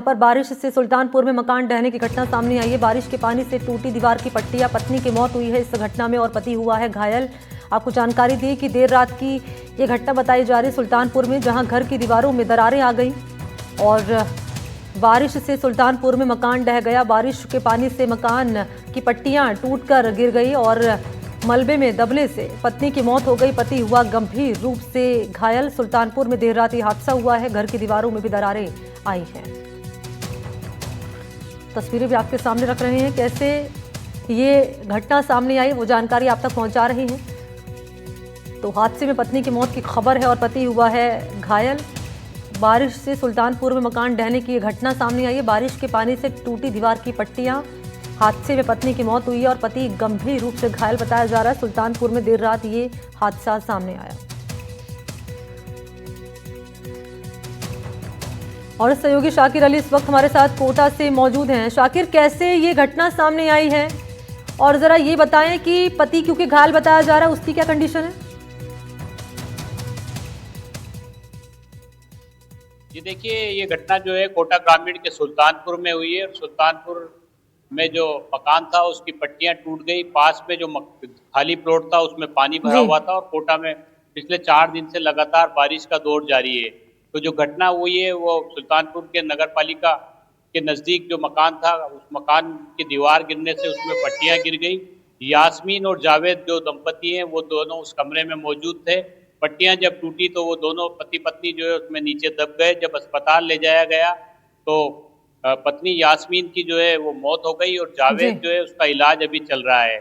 पर बारिश से सुल्तानपुर में मकान ढहने की घटना सामने आई है। बारिश के पानी से टूटी दीवार की पट्टियां, पत्नी की मौत हुई है इस घटना में और पति हुआ है घायल। आपको जानकारी दी कि देर रात की ये घटना बताई जा रही सुल्तानपुर में, जहां घर की दीवारों में दरारें आ गई और बारिश से सुल्तानपुर में मकान ढह गया। बारिश के पानी से मकान की पट्टियां टूटकर गिर गई और मलबे में दबने से पत्नी की मौत हो गई, पति हुआ गंभीर रूप से घायल। सुल्तानपुर में देर रात ये हादसा हुआ है। घर की दीवारों में भी दरारें आई हैं। तस्वीरें भी आपके सामने रख रहे हैं, कैसे ये घटना सामने आई वो जानकारी आप तक पहुंचा रही हैं। तो हादसे में पत्नी की मौत की खबर है और पति हुआ है घायल। बारिश से सुल्तानपुर में मकान ढहने की ये घटना सामने आई है। बारिश के पानी से टूटी दीवार की पट्टियां, हादसे में पत्नी की मौत हुई है और पति गंभीर रूप से घायल बताया जा रहा है। सुल्तानपुर में देर रात ये हादसा सामने आया और सहयोगी शाकिर अली इस वक्त हमारे साथ कोटा से मौजूद हैं। शाकिर, कैसे ये घटना सामने आई है और जरा ये बताएं कि पति क्योंकि घायल बताया जा रहा है, उसकी क्या कंडीशन है? जी देखिए, ये घटना जो है कोटा ग्रामीण के सुल्तानपुर में हुई है। सुल्तानपुर में जो मकान था उसकी पट्टियां टूट गई। पास में जो खाली प्लॉट था उसमें पानी भरा हुआ था और कोटा में पिछले 4 दिन से लगातार बारिश का दौर जारी है। तो जो घटना हुई है वो सुल्तानपुर के नगर पालिका के नज़दीक जो मकान था, उस मकान की दीवार गिरने से उसमें पट्टियां गिर गई। यास्मीन और जावेद जो दंपति हैं वो दोनों उस कमरे में मौजूद थे। पट्टियां जब टूटी तो वो दोनों पति पत्नी जो है उसमें नीचे दब गए। जब अस्पताल ले जाया गया तो पत्नी यास्मीन की जो है वो मौत हो गई और जावेद जो है उसका इलाज अभी चल रहा है।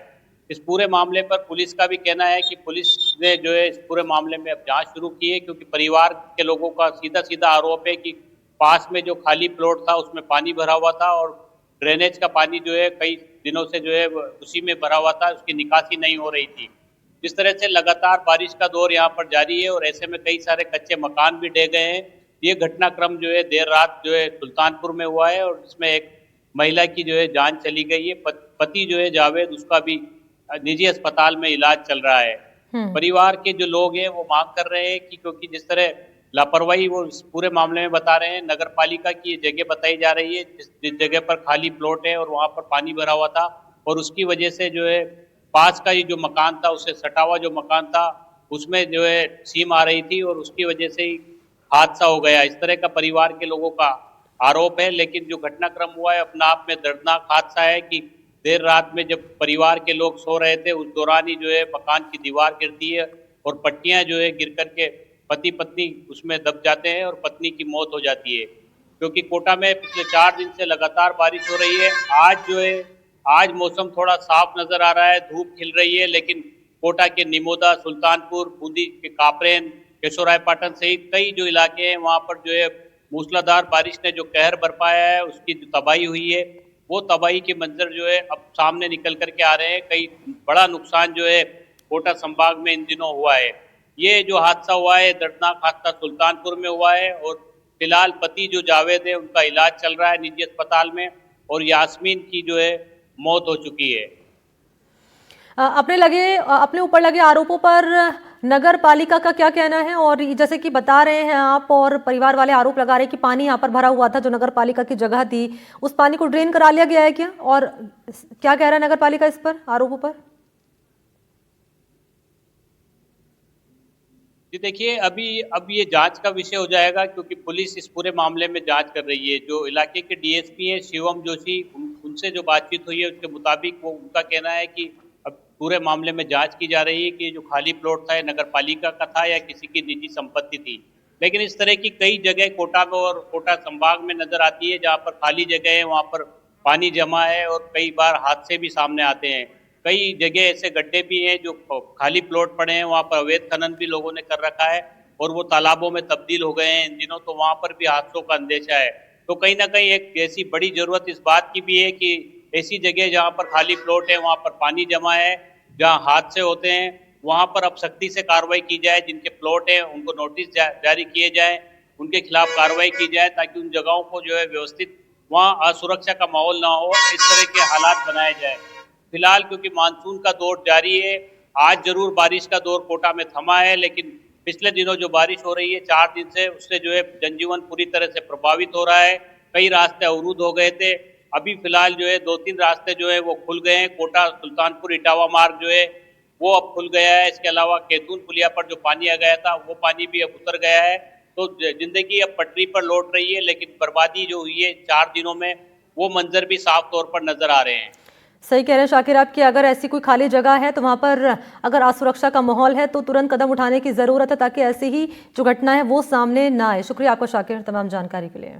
इस पूरे मामले पर पुलिस का भी कहना है कि पुलिस ने जो है इस पूरे मामले में अब जांच शुरू की है, क्योंकि परिवार के लोगों का सीधा सीधा आरोप है कि पास में जो खाली प्लॉट था उसमें पानी भरा हुआ था और ड्रेनेज का पानी जो है कई दिनों से जो है उसी में भरा हुआ था, उसकी निकासी नहीं हो रही थी। जिस तरह से लगातार बारिश का दौर यहाँ पर जारी है और ऐसे में कई सारे कच्चे मकान भी ढह गए हैं। ये घटनाक्रम जो है देर रात जो है सुल्तानपुर में हुआ है और इसमें एक महिला की जो है जान चली गई है। पति जो है जावेद, उसका भी निजी अस्पताल में इलाज चल रहा है। परिवार के जो लोग हैं वो मांग कर रहे हैं कि क्योंकि जिस तरह लापरवाही वो इस पूरे मामले में बता रहे हैं, नगर पालिका की ये जगह बताई जा रही है जिस जगह पर खाली प्लॉट है और वहाँ पर पानी भरा हुआ था और उसकी वजह से जो है पास का ही जो मकान था, उससे सटा हुआ जो मकान था उसमें जो है सीम आ रही थी और उसकी वजह से ही हादसा हो गया। इस तरह का परिवार के लोगों का आरोप है। लेकिन जो घटनाक्रम हुआ है अपना आप में दर्दनाक हादसा है कि देर रात में जब परिवार के लोग सो रहे थे उस दौरान ही जो है मकान की दीवार गिरती है और पट्टियां जो है गिर करके पति पत्नी उसमें दब जाते हैं और पत्नी की मौत हो जाती है। क्योंकि कोटा में पिछले 4 दिन से लगातार बारिश हो रही है। आज मौसम थोड़ा साफ नजर आ रहा है, धूप खिल रही है, लेकिन कोटा के निमोदा, सुल्तानपुर, बूंदी के कापरेन, केशोरायपाटन सहित कई जो इलाके हैं वहाँ पर जो है मूसलाधार बारिश ने जो कहर बरपाया है, उसकी जो तबाही हुई है वो तबाही के मंजर जो है अब सामने निकल करके आ रहे हैं। कई बड़ा नुकसान जो है कोटा संभाग में इन दिनों हुआ है। ये जो हादसा हुआ है, दर्दनाक हादसा सुल्तानपुर में हुआ है और फिलहाल पति जो जावेद है उनका इलाज चल रहा है निजी अस्पताल में और यास्मीन की जो है मौत हो चुकी है। अपने ऊपर लगे आरोपों पर नगर पालिका का क्या कहना है? और जैसे कि बता रहे हैं आप और परिवार वाले आरोप लगा रहे हैं कि पानी यहाँ पर भरा हुआ था, जो नगर पालिका की जगह थी, उस पानी को ड्रेन करा लिया गया है क्या? और क्या कह रहा है नगर पालिका इस पर, आरोपों पर? जी देखिए, अब ये जांच का विषय हो जाएगा, क्योंकि पुलिस इस पूरे मामले में जांच कर रही है। जो इलाके के डीएसपी हैं शिवम जोशी, उनसे जो बातचीत हुई है उसके मुताबिक वो उनका कहना है कि अब पूरे मामले में जांच की जा रही है कि जो खाली प्लॉट था ये नगर पालिका का था या किसी की निजी संपत्ति थी। लेकिन इस तरह की कई जगह कोटा में और कोटा संभाग में नजर आती है जहाँ पर खाली जगह है, वहाँ पर पानी जमा है और कई बार हादसे भी सामने आते हैं। कई जगह ऐसे गड्ढे भी हैं जो खाली प्लॉट पड़े हैं, वहाँ पर अवैध खनन भी लोगों ने कर रखा है और वो तालाबों में तब्दील हो गए हैं इन दिनों, तो वहाँ पर भी हादसों का अंदेशा है। तो कहीं ना कहीं एक ऐसी बड़ी जरूरत इस बात की भी है कि ऐसी जगह जहाँ पर खाली प्लॉट है, वहाँ पर पानी जमा है, जहाँ हादसे होते हैं, वहाँ पर अब सख्ती से कार्रवाई की जाए। जिनके प्लॉट है उनको नोटिस जारी किए जाए, उनके खिलाफ कार्रवाई की जाए, ताकि उन जगहों को जो है व्यवस्थित, वहाँ असुरक्षा का माहौल ना हो, इस तरह के हालात बनाए जाए। फिलहाल क्योंकि मानसून का दौर जारी है, आज जरूर बारिश का दौर कोटा में थमा है, लेकिन पिछले दिनों जो बारिश हो रही है 4 दिन से, उससे जो है जनजीवन पूरी तरह से प्रभावित हो रहा है। कई रास्ते अवरुद्ध हो गए थे। अभी फिलहाल जो है 2-3 रास्ते जो है वो खुल गए हैं। कोटा सुल्तानपुर इटावा मार्ग जो है वो अब खुल गया है। इसके अलावा कैथून पुलिया पर जो पानी आ गया था वो पानी भी अब उतर गया है। तो जिंदगी अब पटरी पर लौट रही है, लेकिन बर्बादी जो हुई है 4 दिनों में वो मंजर भी साफ तौर पर नजर आ रहे हैं। सही कह रहे हैं शाकिर आप कि अगर ऐसी कोई खाली जगह है तो वहां पर अगर असुरक्षा का माहौल है तो तुरंत कदम उठाने की जरूरत है ताकि ऐसी ही जो घटना है वो सामने ना आए। शुक्रिया आपका शाकिर तमाम जानकारी के लिए।